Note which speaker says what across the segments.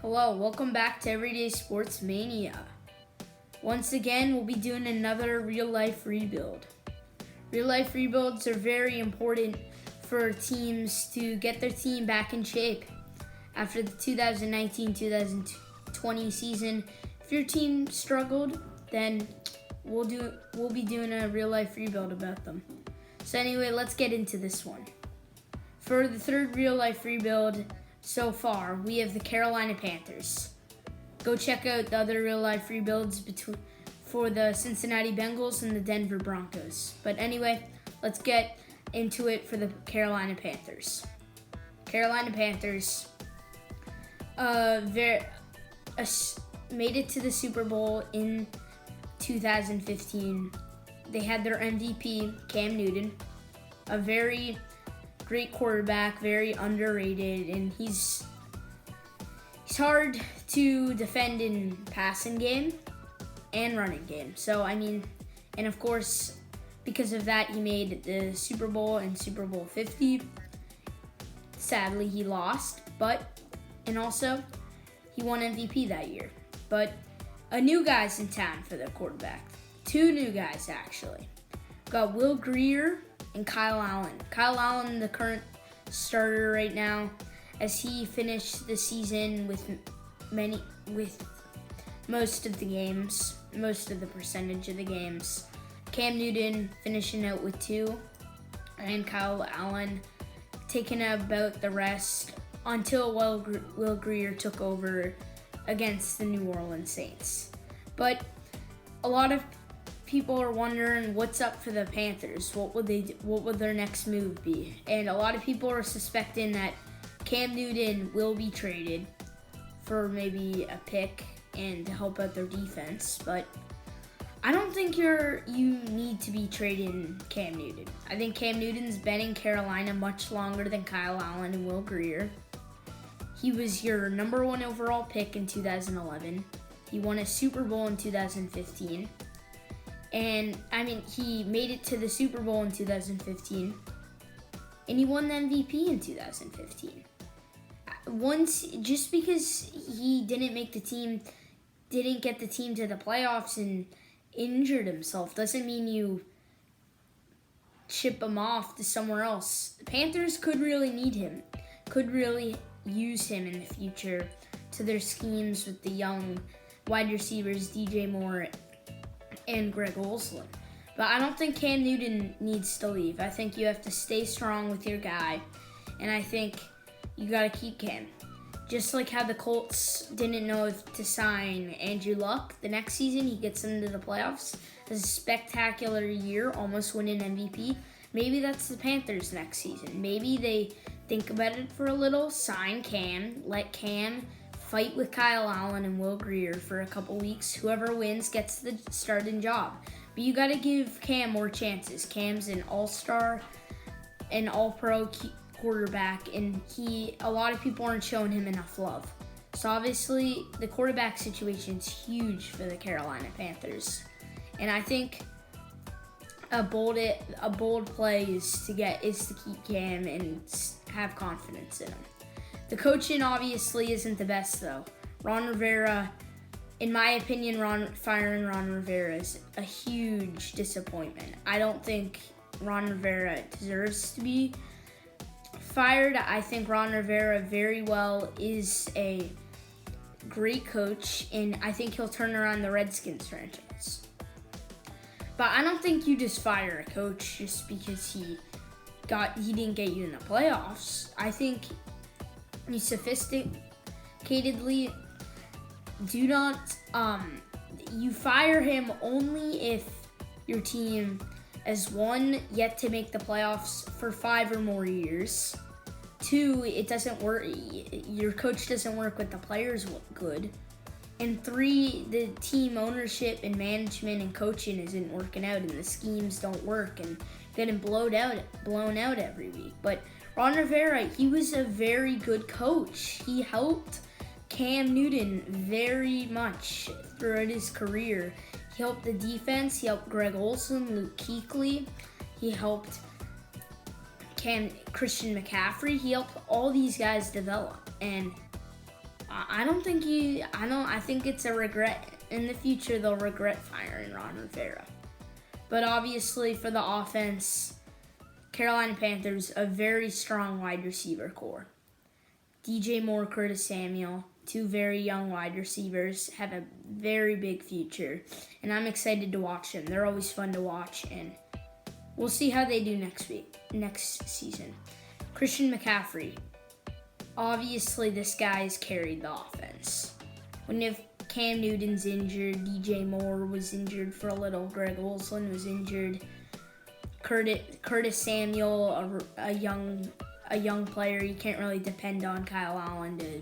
Speaker 1: Hello, welcome back to Everyday Sports Mania. Once again, we'll be doing another real-life rebuild. Real-life rebuilds are very important for teams to get their team back in shape. After the 2019-2020 season, if your team struggled, then we'll be doing a real-life rebuild about them. So anyway, let's get into this one. For the third real-life rebuild so far, we have the Carolina Panthers. Go check out the other real-life rebuilds for the Cincinnati Bengals and the Denver Broncos. But anyway, let's get into it for the Carolina Panthers. Carolina Panthers made it to the Super Bowl in 2015. They had their MVP, Cam Newton, a very great quarterback, very underrated, and he's hard to defend in passing game and running game. So, and of course, because of that, he made the Super Bowl and Super Bowl 50. Sadly, he lost, and also, he won MVP that year. But a new guy's in town for the quarterback. Two new guys, actually. Got Will Grier and Kyle Allen. Kyle Allen, the current starter right now, as he finished the season with most of the games, most of the percentage of the games. Cam Newton finishing out with 2, and Kyle Allen taking about the rest until Will Grier took over against the New Orleans Saints. But a lot of people are wondering what's up for the Panthers. What would their next move be? And a lot of people are suspecting that Cam Newton will be traded for maybe a pick and to help out their defense. But I don't think you need to be trading Cam Newton. I think Cam Newton's been in Carolina much longer than Kyle Allen and Will Grier. He was your number 1 overall pick in 2011. He won a Super Bowl in 2015. And, he made it to the Super Bowl in 2015. And he won the MVP in 2015. Just because he didn't get the team to the playoffs and injured himself doesn't mean you ship him off to somewhere else. The Panthers could really need him, could really use him in the future to their schemes with the young wide receivers DJ Moore and Greg Olsen. But I don't think Cam Newton needs to leave. I think you have to stay strong with your guy, and I think you got to keep Cam. Just like how the Colts didn't know if to sign Andrew Luck the next season, he gets into the playoffs, has a spectacular year, almost winning MVP. Maybe that's the Panthers next season. Maybe they think about it for a little, sign Cam, let Cam fight with Kyle Allen and Will Grier for a couple weeks. Whoever wins gets the starting job. But you got to give Cam more chances. Cam's an all-star, an all-pro quarterback, and a lot of people aren't showing him enough love. So obviously, the quarterback situation is huge for the Carolina Panthers. And I think a bold play is to keep Cam and have confidence in him. The coaching obviously isn't the best, though. Ron Rivera, in my opinion, firing Ron Rivera is a huge disappointment. I don't think Ron Rivera deserves to be fired. I think Ron Rivera very well is a great coach, and I think he'll turn around the Redskins franchise. But I don't think you just fire a coach just because he didn't get you in the playoffs. I think you sophisticatedly do not, you fire him only if your team has 1, yet to make the playoffs for 5 or more years. 2, it doesn't work, your coach doesn't work with the players good. And 3, the team ownership and management and coaching isn't working out, and the schemes don't work, and getting blown out every week. But Ron Rivera, he was a very good coach. He helped Cam Newton very much throughout his career. He helped the defense. He helped Greg Olsen, Luke Kuechly. He helped Christian McCaffrey. He helped all these guys develop. And I think it's a regret. In the future, they'll regret firing Ron Rivera. But obviously, for the offense, Carolina Panthers, a very strong wide receiver core. DJ Moore, Curtis Samuel, two very young wide receivers, have a very big future. And I'm excited to watch them. They're always fun to watch. And we'll see how they do next season. Christian McCaffrey. Obviously, this guy's carried the offense. When if Cam Newton's injured, DJ Moore was injured for a little, Greg Olsen was injured, Curtis Samuel, a young player, you can't really depend on Kyle Allen to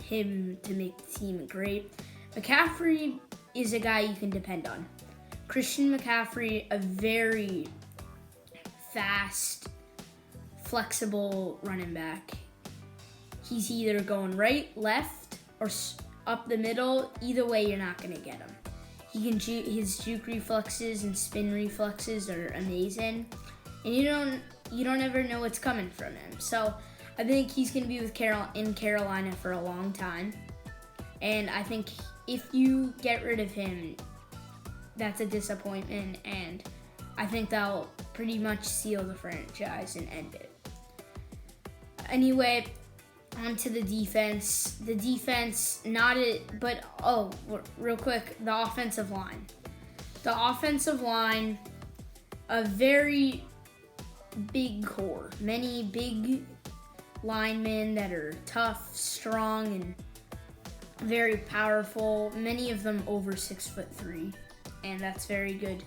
Speaker 1: make the team great. McCaffrey is a guy you can depend on. Christian McCaffrey, a very fast, flexible running back. He's either going right, left, or up the middle. Either way, you're not going to get him. His juke reflexes and spin reflexes are amazing, and you don't ever know what's coming from him. So I think he's going to be in Carolina for a long time, and I think if you get rid of him, that's a disappointment, and I think that'll pretty much seal the franchise and end it. Anyway, on to the defense. The defense, real quick, the offensive line. The offensive line, a very big core. Many big linemen that are tough, strong, and very powerful. Many of them over 6'3", and that's very good.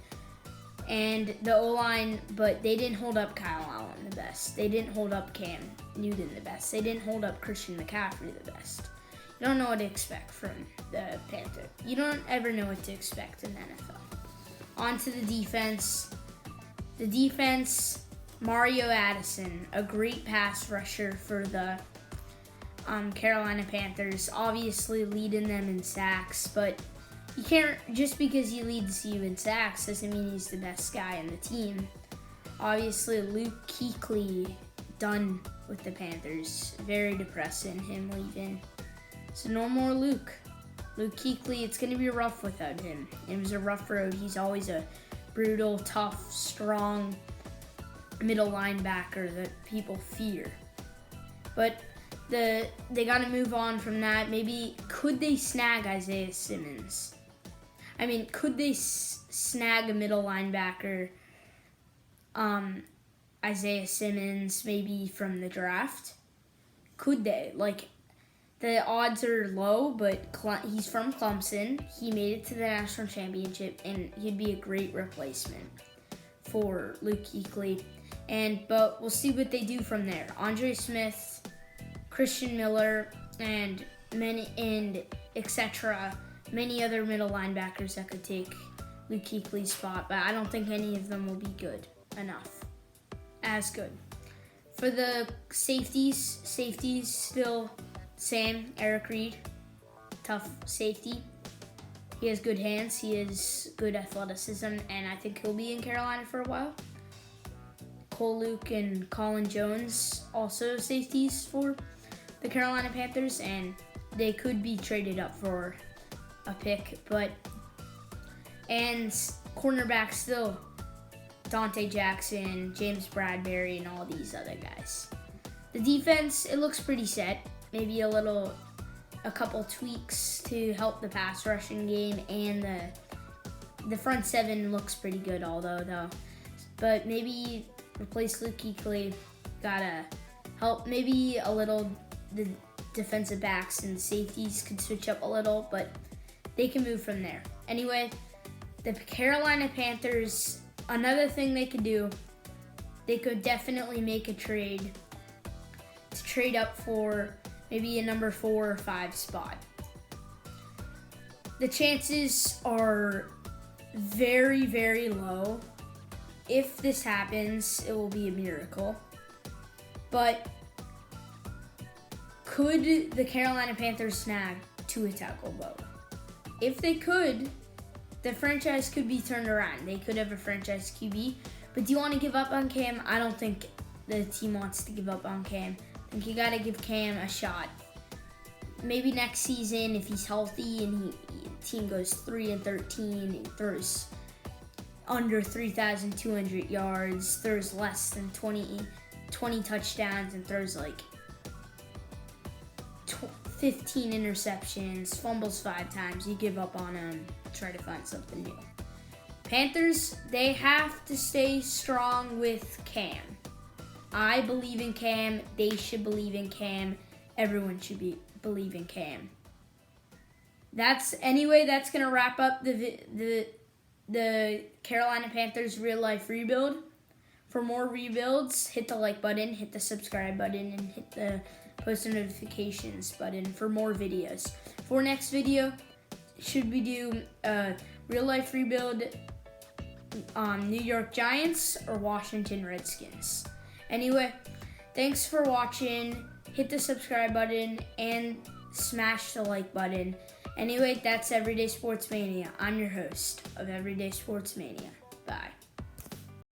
Speaker 1: And the O-line, but they didn't hold up Kyle Allen the best. They didn't hold up Cam Newton the best. They didn't hold up Christian McCaffrey the best. You don't know what to expect from the Panthers. You don't ever know what to expect in the NFL. On to the defense. The defense, Mario Addison, a great pass rusher for the Carolina Panthers, obviously leading them in sacks, but you can't, just because he leads you in sacks doesn't mean he's the best guy on the team. Obviously, Luke Kuechly done with the Panthers. Very depressing, him leaving. So no more Luke. Luke Kuechly, it's going to be rough without him. It was a rough road. He's always a brutal, tough, strong middle linebacker that people fear. But they got to move on from that. Maybe, could they snag Isaiah Simmons? I mean, could they snag a middle linebacker, Isaiah Simmons, maybe from the draft? Could they? Like, the odds are low, but he's from Clemson. He made it to the national championship, and he'd be a great replacement for Luke Kuechly. But we'll see what they do from there. Andre Smith, Christian Miller, and etc. Many other middle linebackers that could take Luke Kuechly's spot, but I don't think any of them will be good enough. As good. For the safeties still same. Eric Reed, tough safety. He has good hands. He has good athleticism, and I think he'll be in Carolina for a while. Cole Luke and Colin Jones, also safeties for the Carolina Panthers, and they could be traded up for a pick, and cornerback still Dante Jackson, James Bradbury, and all these other guys. The defense, it looks pretty set. Maybe a couple tweaks to help the pass rushing game, and the front seven looks pretty good, though. But maybe replace Luke Kuechly. Gotta help maybe a little. The defensive backs and safeties could switch up a little, but they can move from there. Anyway, the Carolina Panthers, another thing they could do, they could definitely make a trade to trade up for maybe a number 4 or 5 spot. The chances are very, very low. If this happens, it will be a miracle. But could the Carolina Panthers snag Tua Tagovailoa? If they could, the franchise could be turned around. They could have a franchise QB. But do you want to give up on Cam? I don't think the team wants to give up on Cam. I think you got to give Cam a shot. maybe next season, if he's healthy and team goes 3-13 and throws under 3,200 yards, throws less than 20 touchdowns, and throws like 15 interceptions, fumbles 5 times, you give up on him, try to find something new. Panthers, they have to stay strong with Cam. I believe in Cam. They should believe in Cam. Everyone should believe in Cam. That's gonna wrap up the Carolina Panthers real life rebuild. For more rebuilds, hit the like button, hit the subscribe button, and hit the post notifications button for more videos. For next video, should we do a real life rebuild on New York Giants or Washington Redskins? Anyway, thanks for watching. Hit the subscribe button and smash the like button. Anyway, that's Everyday Sports Mania. I'm your host of Everyday Sports Mania. Bye.